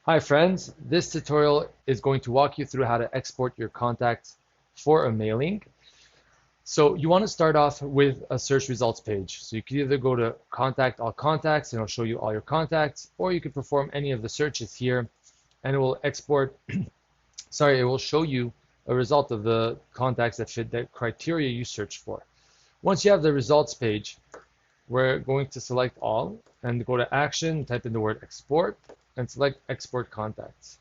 Hi friends, this tutorial is going to walk you through how to export your contacts for a mailing. So you want to start off with a search results page. So you can either go to contact all contacts and it'll show you all your contacts, or you can perform any of the searches here and it will export, it will show you a result of the contacts that fit the criteria you searched for. Once you have the results page, we're going to select all and go to action, type in the word export, and select export contacts.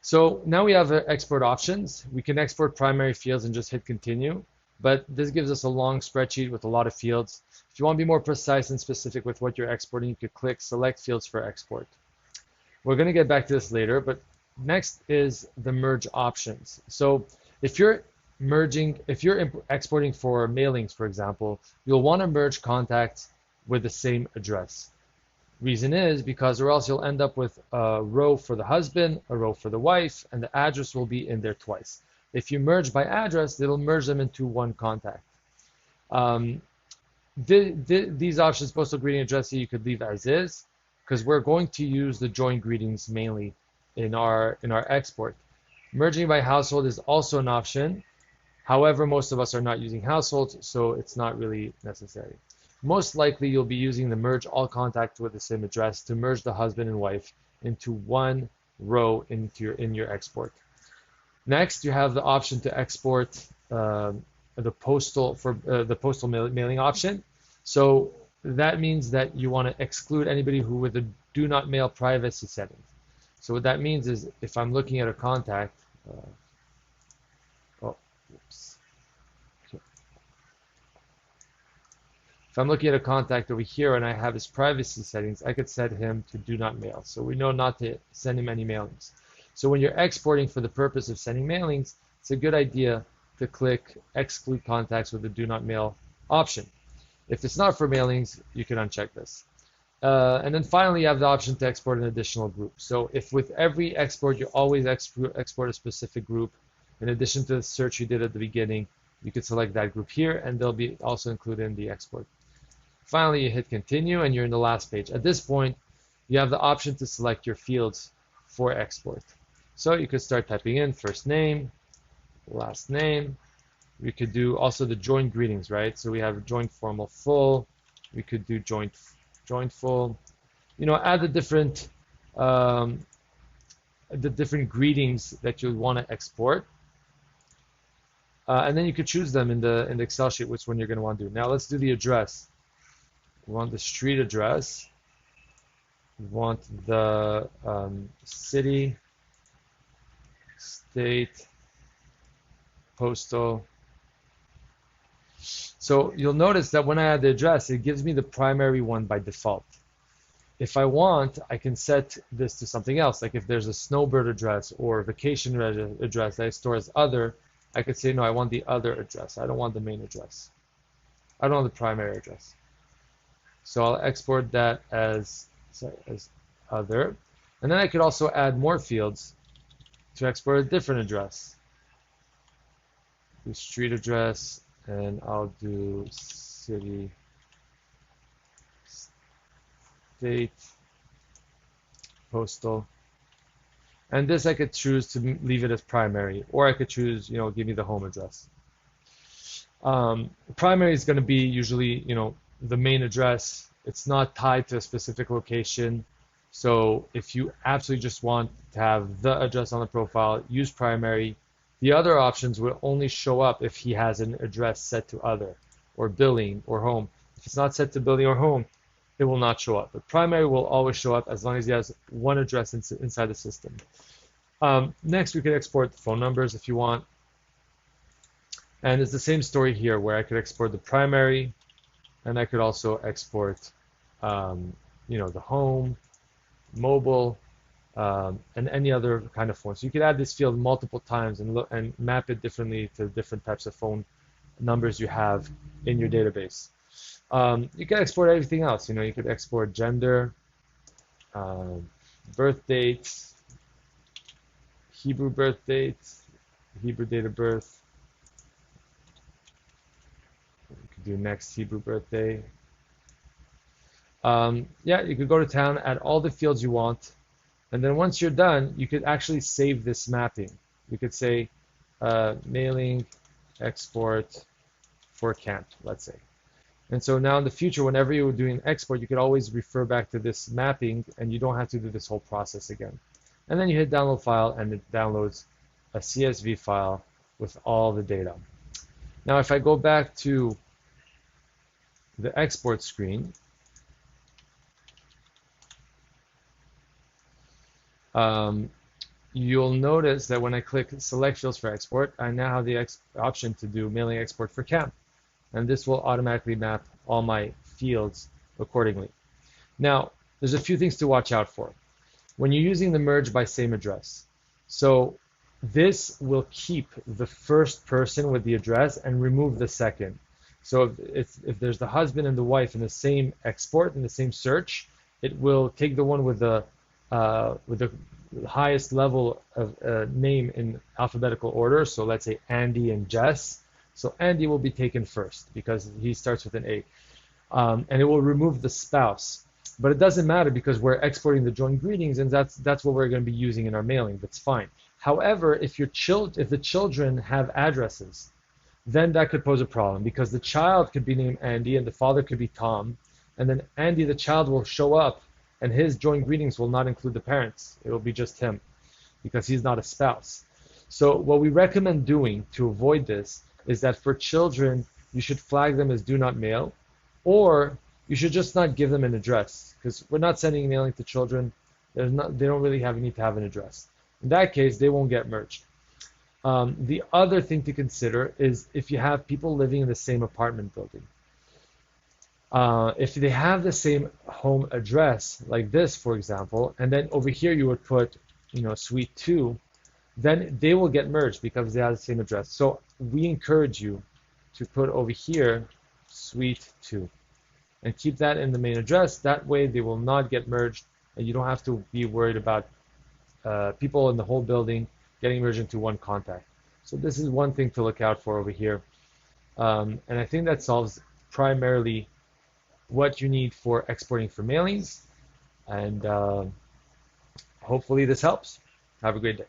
So now we have the export options. We can export primary fields and just hit continue, but this gives us a long spreadsheet with a lot of fields. If you want to be more precise and specific with what you're exporting, you could click select fields for export. We're going to get back to this later, but next is the merge options. So if you're exporting for mailings, for example, you'll want to merge contacts with the same address. Reason is because or else you'll end up with a row for the husband, a row for the wife, and the address will be in there twice. If you merge by address, it'll merge them into one contact. These options, postal greeting address, you could leave as is, because we're going to use the joint greetings mainly in our export. Merging by household is also an option. However, most of us are not using households, so it's not really necessary. Most likely, you'll be using the merge all contacts with the same address to merge the husband and wife into one row in your export. Next, you have the option to export the postal mailing option. So that means that you want to exclude anybody who with a do not mail privacy settings. So what that means is if I'm looking at a contact, if I'm looking at a contact over here and I have his privacy settings, I could set him to do not mail. So we know not to send him any mailings. So when you're exporting for the purpose of sending mailings, it's a good idea to click exclude contacts with the do not mail option. If it's not for mailings, you can uncheck this. And then finally, you have the option to export an additional group. So if with every export, you always export a specific group, in addition to the search you did at the beginning, you could select that group here, and they'll be also included in the export. Finally, you hit continue, and you're in the last page. At this point, you have the option to select your fields for export. So you could start typing in first name, last name. We could do also the joint greetings, right? So we have joint formal full. We could do joint full. You know, add the different greetings that you want to export. And then you could choose them in the Excel sheet which one you're going to want to do. Now let's do the address. We want the street address. We want the city, state, postal. So you'll notice that when I add the address, it gives me the primary one by default. If I want, I can set this to something else. Like if there's a snowbird address or vacation address that I store as other, I could say, no, I want the other address. I don't want the main address. I don't want the primary address. So I'll export that as other. And then I could also add more fields to export a different address. Do street address, and I'll do city, state, postal. And this I could choose to leave it as primary, or I could choose, give me the home address. Primary is going to be usually, the main address. It's not tied to a specific location. So if you absolutely just want to have the address on the profile, use primary. The other options will only show up if he has an address set to other, or billing, or home. If it's not set to billing or home, it will not show up. But primary will always show up as long as he has one address inside the system. Next, we could export phone numbers if you want. And it's the same story here where I could export the primary, and I could also export, the home, mobile, and any other kind of phone. So you could add this field multiple times and map it differently to different types of phone numbers you have in your database. You can export everything else. You could export gender, birth dates, Hebrew birth dates, Hebrew date of birth. You could do next Hebrew birthday. Yeah, you could go to town, add all the fields you want, And then once you're done, you could actually save this mapping. You could say mailing export for CAMP, let's say. And so now in the future, whenever you're doing export, you could always refer back to this mapping and you don't have to do this whole process again. And then you hit download file and it downloads a CSV file with all the data. Now if I go back to the export screen, you'll notice that when I click select fields for export, I now have the option to do mailing export for CAMP. And this will automatically map all my fields accordingly. Now, there's a few things to watch out for when you're using the merge by same address. So this will keep the first person with the address and remove the second. So if there's the husband and the wife in the same export, in the same search, it will take the one with the highest level of name in alphabetical order. So let's say Andy and Jess. So Andy will be taken first because he starts with an A. And it will remove the spouse. But it doesn't matter because we're exporting the joint greetings and that's what we're going to be using in our mailing. That's fine. However, if the children have addresses, then that could pose a problem because the child could be named Andy and the father could be Tom. And then Andy, the child, will show up and his joint greetings will not include the parents. It will be just him because he's not a spouse. So what we recommend doing to avoid this is that for children, you should flag them as do not mail, or you should just not give them an address because we're not sending mailing to children. They don't really need to have an address. In that case, they won't get merged. The other thing to consider is if you have people living in the same apartment building. If they have the same home address, like this, for example, and then over here you would put, suite 2, then they will get merged because they have the same address. So we encourage you to put over here suite 2 and keep that in the main address. That way they will not get merged and you don't have to be worried about people in the whole building getting merged into one contact. So this is one thing to look out for over here. And I think that solves primarily what you need for exporting for mailings. And hopefully this helps. Have a great day.